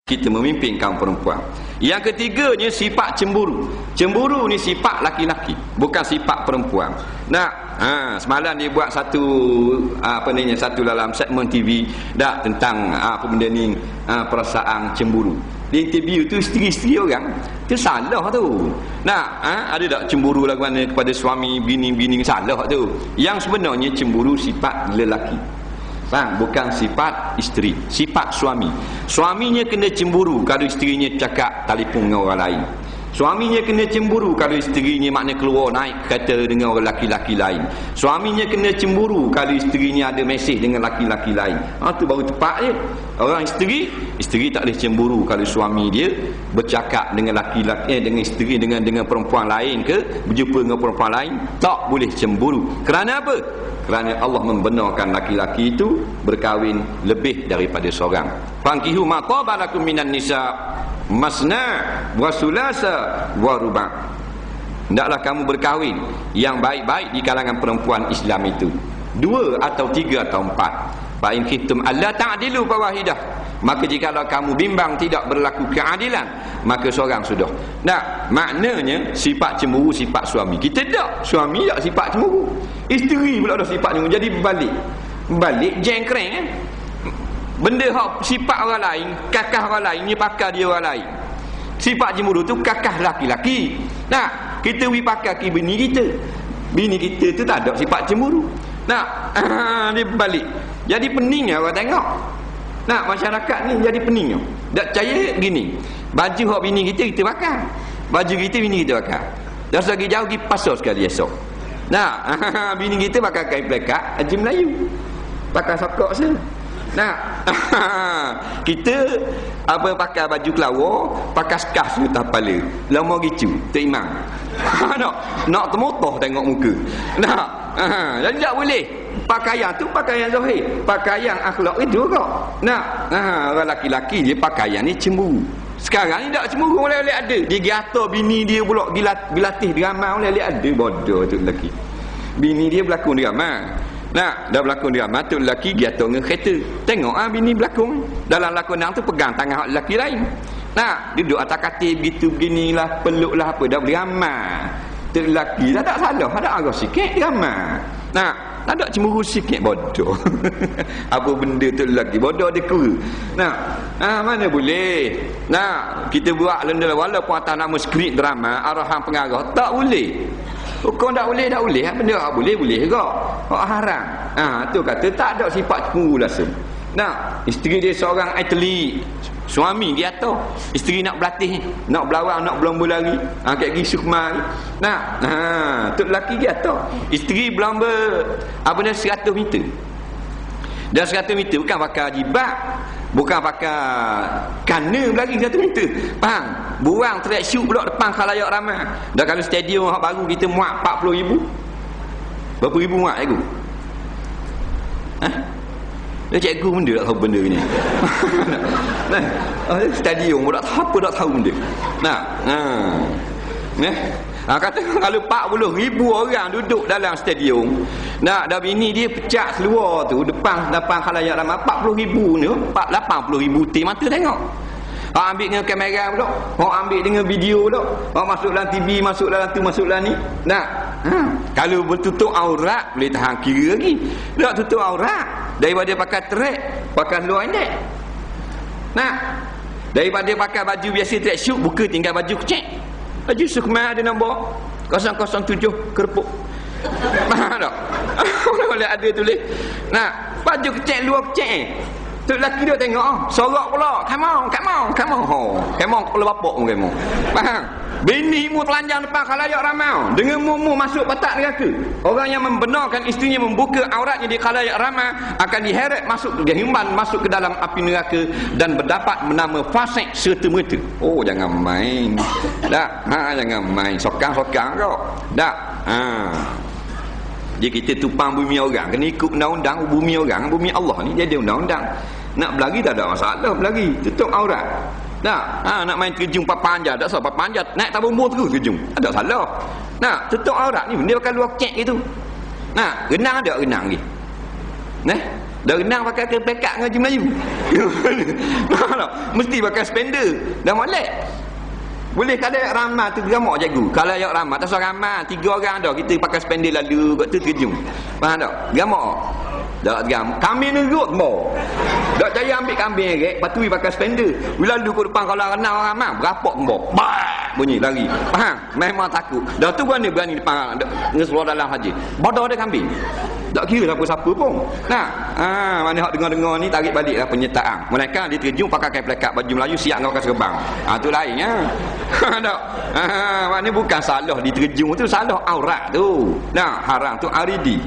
kita memimpin kaum perempuan. Yang ketiganya sifat cemburu. Cemburu ni sifat laki-laki, bukan sifat perempuan. Semalam dia buat satu satu dalam segmen TV tentang apa benda ni, perasaan cemburu. Di interview tu isteri-isteri orang tu salah tu. Ada tak cemburu lagu mana kepada suami, bini salah tu. Yang sebenarnya cemburu sifat lelaki. Faham? Bukan sifat isteri, sifat suami. Suaminya kena cemburu kalau isterinya cakap telefon dengan orang lain. Suaminya kena cemburu kalau isterinya makna keluar naik kereta dengan orang laki-laki lain. Suaminya kena cemburu kalau isterinya ada mesej dengan laki-laki lain. Tu baru tepat je. Orang isteri tak boleh cemburu kalau suami dia bercakap dengan laki-laki, dengan isteri, dengan perempuan lain ke berjumpa dengan perempuan lain, tak boleh cemburu. Kerana apa? Kerana Allah membenarkan laki-laki itu berkahwin lebih daripada seorang. Fankihu ma taba lakum minan nisa masna wa sulasa wa ruba'. Hendaklah kamu berkahwin yang baik-baik di kalangan perempuan Islam itu, 2 atau 3 atau 4. Fa in khiftum alla ta'dilu fawahidah. Maka jikalau kamu bimbang tidak berlaku keadilan, maka seorang sudah. Maknanya sifat cemburu sifat suami. Kita tak, suami tak sifat cemburu, isteri pula ada sifat cemburu. Jadi balik jengkreng benda hak sifat orang lain, kakah orang lain, ni pakar dia orang lain. Sifat cemburu tu kakah laki-laki. Kita wi pakar ki bini kita. Bini kita tu tak ada sifat cemburu. Dia balik. Jadi peningnya orang tengok. Masyarakat ni jadi peningnya. Tak percaya gini. Baju hak bini kita pakai. Baju kita bini kita pakai. Dah lagi jauh pergi pasar sekali esok. Bini kita pakai kain plekat Haji Melayu. Pakai sokok se. Kita pakai baju kelawar, pakai scarf di atas kepala. Lama gitu, Tok Imam. Nak termotoh tengok muka. Jadi tak boleh. Pakaian tu pakaian zahir, pakaian akhlak itu kok. Orang laki-laki dia pakaian ni cemburu. Sekarang ni tak cemburu, oleh-oleh ada. Dia gata bini dia pula bilatih drama, oleh-oleh ada. Bodoh tu lelaki. Bini dia berlakon drama. Dah berlakon drama tu lelaki gata dengan kereta. Tengok bini berlakon. Dalam lakonan tu pegang tangan lelaki lain. Duduk atas katil begitu beginilah, peluklah apa, dah drama. Tu lelaki dah tak salah, ada arah sikit drama. Ada cemburu sikit, bodoh. Apa benda tu lelaki bodoh dia kura. Mana boleh. Kita buat walaupun atas nama skrip drama, arahan pengarah, tak boleh. Hukum tak boleh. Benda tak boleh kok. Hak haram. Tu kata tak ada sifat cemburu langsung. Isteri dia seorang atlet, suami dia tahu. Isteri nak berlatih, nak berlawang, nak berlomba lari, kayak pergi sukma ni. Tu lelaki dia tahu. Isteri berlomba 100 meter. Dan 100 meter bukan pakai jibak, bukan pakai kana berlari 100 meter. Faham? Buang track shoot pula depan khalayak ramai. Dah kalau stadium hak baru kita muat 40,000. Berapa ribu muat cikgu? Dia cikgu benda tak tahu benda ni. Stadium pun tak tahu benda. Kata kalau 40,000 orang duduk dalam stadium, dah bini dia pecah keluar tu depan khalayak ramai 40,000 ni, 80,000 tim mata tengok. Ambil dengan kamera pula, ambil dengan video pula, masuk dalam TV, masuk dalam tu, masuk dalam ni. Kalau bertutup aurat boleh tahan kira lagi. Tak tutup aurat daripada pakai track, pakai luar endek. Daripada pakai baju biasa track suit, buka tinggal baju kecil. Baju sukma ada nombor 007 kerpuk. Faham tak? Boleh ada tulis. Baju kecil luar kecil. Tu lelaki dia tengok, sorak pula. Come on. Come on kepala bapak mu kamu. Faham? Bini mu telanjang depan khalayak ramai. Dengan mu masuk petak neraka. Orang yang membenarkan isterinya membuka auratnya di khalayak ramai akan diheret masuk ke gehimban, masuk ke dalam api neraka dan berdapat menama fasik serta-merta. Jangan main. Jangan main. Sokang-sokang kau. Jadi kita tupang bumi orang, kena ikut undang-undang bumi orang, bumi Allah ni dia ada undang-undang. Nak berlari tak ada masalah berlari, tutup aurat. Nak main terjun papanjat, tak salah papanjat, naik tabung bor terus terjun. Tak salah. Tutup aurat ni dia pakai luar cek gitu. Renang ada renang ni. Dah renang pakai pekat ngaji Melayu. Mesti pakai spender. Dah molek. Boleh kalau ayat ramah tu gamak cikgu. Kalau ayat ramah tak seorang ramah, 3 orang dah kita pakai spender lalu kat tu terjun. Faham tak? Gamak. Tak gam. Kambing nerut mo. Tak jaya ambil kambing rek, patui pakai spender. Lalu ke depan kalau renang orang ramah, berapak mo. Bah! Bunyi lari. Faham? Memang takut. Dah tu berani depan ngeseluar dalam haji. Bodoh dia kambing. Tak kira siapa-siapa pun. Nah, mana hak dengar-dengar ni tarik baliklah penyertaan. Mereka dia terjun pakai plekat baju Melayu siap dengan pakai serban. Tu lainnya. Tak. Maknanya bukan salah diterjun tu, salah aurat tu. Nah, haram tu aridi.